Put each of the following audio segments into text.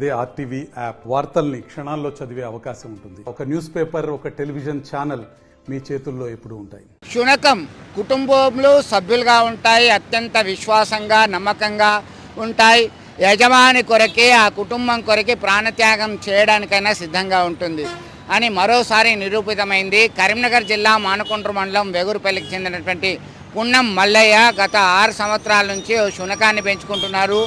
అదే RTV app వార్తల్ని క్షణాల్లో చదివే అవకాశం ఉంటుంది. ఒక న్యూస్ పేపర్, ఒక టెలివిజన్ ఛానల్ మీ చేతుల్లో ఎప్పుడూ ఉంటాయి. శునకం కుటుంబంలో సభ్యులుగా ఉంటాయి, అత్యంత విశ్వాసంగా నమ్మకంగా ఉంటాయి. యజమాని కొరకే, ఆ కుటుంబం కొరకే ప్రాణత్యాగం చేయడానికైనా సిద్ధంగా ఉంటుంది అని మరోసారి నిరూపితమైంది. కరీంనగర్ జిల్లా మానకొండ్రు మండలం వెగురుపల్లికి చెందినటువంటి పున్నం మల్లయ్య గత 6 సంవత్సరాల నుంచి శునకాన్ని పెంచుకుంటున్నారు.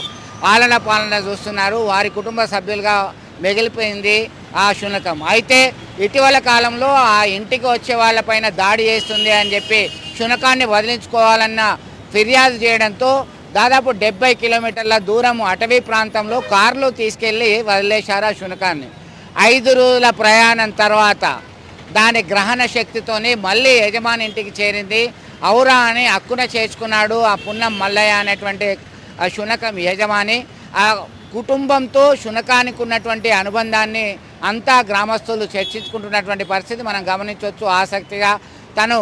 ఆలన పాలన చూస్తున్నారు. వారి కుటుంబ సభ్యులుగా మిగిలిపోయింది ఆ శునకం. అయితే ఇటీవల కాలంలో ఆ ఇంటికి వచ్చే వాళ్ళపైన దాడి చేస్తుంది అని చెప్పి శునకాన్ని వదిలించుకోవాలన్న ఫిర్యాదు చేయడంతో దాదాపు 70 కిలోమీటర్ల దూరం అటవీ ప్రాంతంలో కారులో తీసుకెళ్ళి వదిలేశారు ఆ శునకాన్ని. 5 రోజుల ప్రయాణం తర్వాత దాని గ్రహణ శక్తితోని మళ్ళీ యజమాని ఇంటికి చేరింది. ఔరా అని హక్కున చేర్చుకున్నాడు ఆ పున్నం మల్లయ్య అనేటువంటి ఆ శునకం యజమాని. ఆ కుటుంబంతో శునకానికి ఉన్నటువంటి అనుబంధాన్ని అంతా గ్రామస్తులు చర్చించుకుంటున్నటువంటి పరిస్థితి మనం గమనించవచ్చు. ఆసక్తిగా తను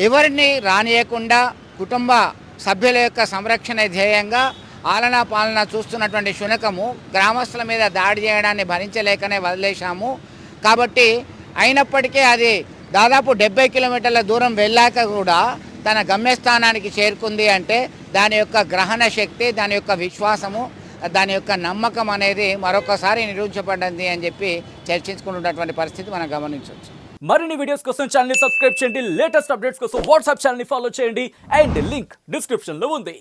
ఎవరిని రానియకుండా కుటుంబ సభ్యుల యొక్క సంరక్షణ ధ్యేయంగా ఆలనా పాలన చూస్తున్నటువంటి శునకము గ్రామస్తుల మీద దాడి చేయడాన్ని భరించలేకనే వదిలేశాము. కాబట్టి అయినప్పటికీ అది దాదాపు 70 కిలోమీటర్ల దూరం వెళ్ళాక కూడా తన గమ్యస్థానానికి చేరుకుంది అంటే దాని యొక్క గ్రహణ శక్తి, దాని యొక్క విశ్వాసము, దాని యొక్క నమ్మకం అనేది మరొకసారి నిరూపించబడింది అని చెప్పి చర్చించుకుంటున్నటువంటి పరిస్థితి మనం గమనించవచ్చు. మరిన్ని వీడియోస్ కోసం ఛానల్ ని సబ్స్క్రైబ్ చేయండి. లేటెస్ట్ అప్డేట్స్ కోసం వాట్సాప్ ఛానల్ ని ఫాలో చేయండి. అండ్ లింక్ డిస్క్రిప్షన్ లో ఉంది.